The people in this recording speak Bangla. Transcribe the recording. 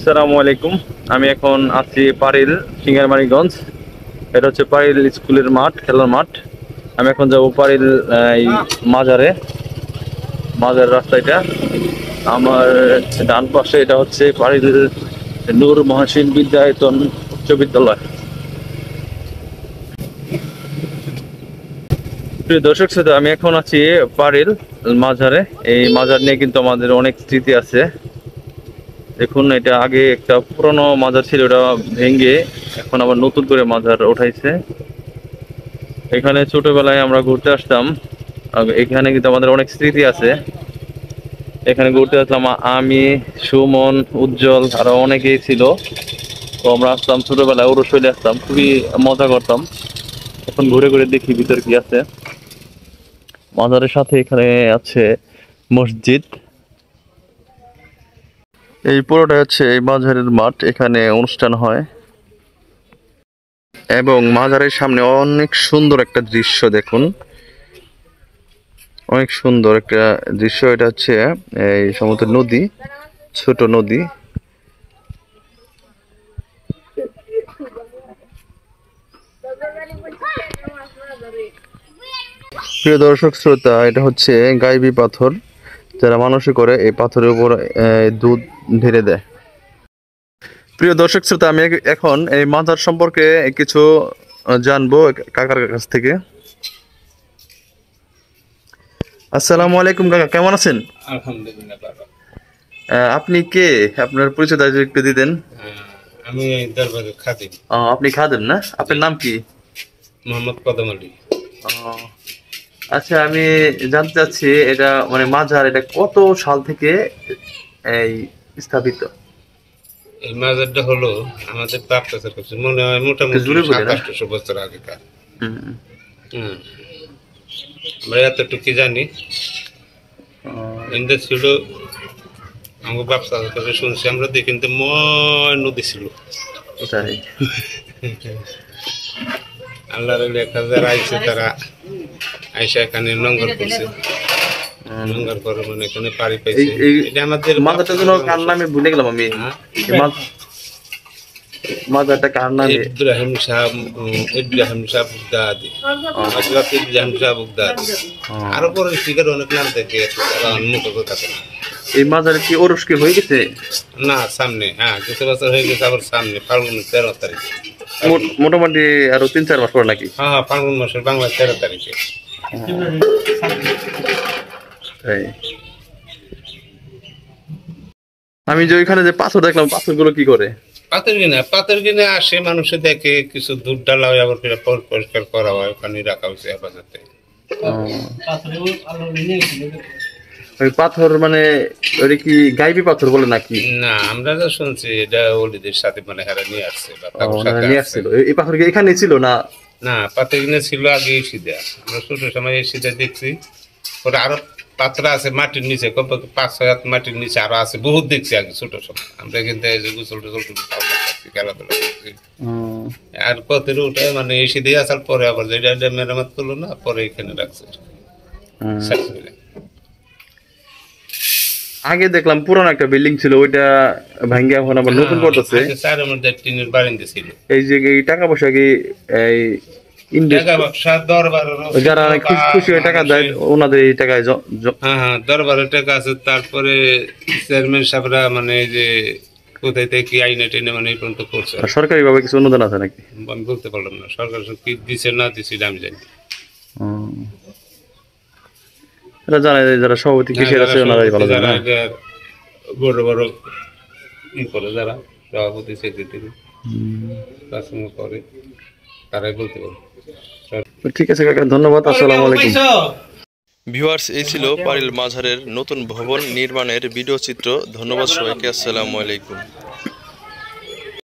আসসালামু আলাইকুম। আমি এখন আছি পারিল সিঙ্গারমানিগঞ্জ। এটা হচ্ছে পারিল স্কুলের মাঠ, খেলার মাঠ। আমি এখন যাব পারিল এই মাজারে, মাজার রাস্তাটা। আমার ডান পাশে এটা হচ্ছে পারিল নূর মহসিন বিদ্যায়তন উচ্চ বিদ্যালয়। প্রিয় দর্শক শ্রোতা, আমি এখন আছি পারিল মাজারে। এই মাজার নিয়ে কিন্তু আমাদের অনেক স্মৃতি আছে। দেখুন, এটা আগে একটা পুরনো মাজার ছিল, ওটা ভেঙে এখন আবার নতুন করে মাজার উঠাইছে। এখানে ছোটবেলায় আমরা ঘুরতে আসতাম। এখানে কিন্তু আমাদের অনেক স্মৃতি আছে। এখানে ঘুরতে আসলাম আমি, সুমন, উজ্জ্বল, আরো অনেকেই ছিল। তো আমরা আসতাম ছোটবেলায়, ওরস হইলে আসতাম, খুবই মজা করতাম। এখন ঘুরে ঘুরে দেখি ভিতর কি আছে। মাজারের সাথে এখানে আছে মসজিদ। এই পুরোটা হচ্ছে এই মাজারের মাঠ, এখানে অনুষ্ঠান হয়। এবং মাজারের সামনে অনেক সুন্দর একটা দৃশ্য দেখুন, অনেক সুন্দর একটা দৃশ্য। এটা হচ্ছে এই সমুদ্র নদী, ছোট নদী। প্রিয় দর্শক শ্রোতা, এটা হচ্ছে গাইবি পাথর। যারা মানুষে করে এই পাথরের উপর দুধ ঢেলে দেয়। প্রিয় দর্শক শ্রোতা, আমি এখন এই মাজার সম্পর্কে কিছু জানবো কাকার কাছ থেকে। আসসালামু আলাইকুম কাকা, কেমন আছেন? আলহামদুলিল্লাহ বাবা। আপনি কে? আপনার পরিচয় একটু দিতেন। আমি দরবারের খাদিম। আপনি খাদেম না? আপনার নাম কি? মোহাম্মদ কদম আলী। আচ্ছা, আমি জানতে চাচ্ছি এটা মানে মাজার, এটা কত সাল থেকে এই স্থাপিত? এই মাজারটা হলো আমাদের বাপ চাচার কাছে মনে হয় মোটামুটি 700-800 বছর আগেকার। আমরা এতটুকু জানি। এদের ছিল আমার বাপ চাচার কাছে শুনছি আমরা, দেখি কিন্তু ময় নদী ছিল। আল্লাহর লেখা যারা আইছে তারা আইসা এখানে নোংর করছে। নোংর করে মানে এখানে পাড়ি পাইছে। এটা আমাদের মাজারটা যেন কার নামে ভুলে গেলাম আমি। মাজারটা কার নামে? ইব্রাহিম শাহ বুগদাদি। ইব্রাহিম শাহ বুগদাদি। আরো পরে শিকার অনেক নাম থেকে মুখে কথা বলে। এই মাজারে কি ওরস কি হয়ে গেছে? না, সামনে কিছু বছর হয়ে গেছে, আবার সামনে ফাল্গুন 13 তারিখে। মোটামুটি আরো 3-4 মাস পর নাকি? ফাল্গুন মাসের বাংলা 13 তারিখে। আমি যে ওইখানে যে পাথর দেখলাম, পাথরগুলো কি করে? পাথর কিনে আসে, মানুষে দেখে, কিছু দুধ ডালা হয়, আবার পরিষ্কার করা হয়, ওখানে রাখা হয়েছে হেফাজতে। ওই পাথর মানে ওটা কি গাইবি পাথর বলে নাকি? না, আমরা যা শুনছি এটা ওলিদের সাথে মানে হারা নিয়ে আসছে বা নিয়ে আসছিল। এই পাথর কি এখানে ছিল না? না, পাথর কিনে ছিল আগে এসিদা। আমরা ছোট সময় এসিদা দেখছি। ওটা আরো পাত্র আছে মাটির নিচে, 5-6 হাত মাটির নিচে আরো আছে, বহুত দেখছি আগে ছোট সময়। আমরা কিন্তু গোসল টোসল খেলাধুলা করছি। আর পথের ওটা মানে এসে দিয়ে আসার পরে আবার যেটা মেরামত করলো না, পরে এখানে রাখছে। আগে দেখলাম পুরানো একটা বিল্ডিং ছিল, ওইটা ভাঙ্গে এখন আবার নতুন করতেছে। চারের মধ্যে টিনের বারিন্দা ছিল। এই যে এই টাকা পয়সা কি এই যারা খুশি হয়ে টাকা দেয় ওনাদের এই টাকায় দরবারের টাকা আছে। তারপরে চেয়ারম্যান সাহেবরা মানে যে কোথায় থেকে কি আইনে টেনে মানে এই পর্যন্ত করছে। সরকারি ভাবে কিছু অনুদান আছে নাকি? আমি বলতে পারলাম না, সরকার কি দিছে না দিছে আমি জানি। এটা জানে যারা সভাপতি কিসের আছে ওনারাই ভালো জানে। বড় বড় ই করে যারা সভাপতি সেক্রেটারি কাজকর্ম করে তারাই বলতে পারে। ঠিক আছে কাকা, ধন্যবাদ। আসসালামু আলাইকুম। ভিউয়ার্স, এই ছিল পারিল মাজারের নতুন ভবন নির্মাণের ভিডিও চিত্র। ধন্যবাদ সবাইকে। আসসালামু আলাইকুম।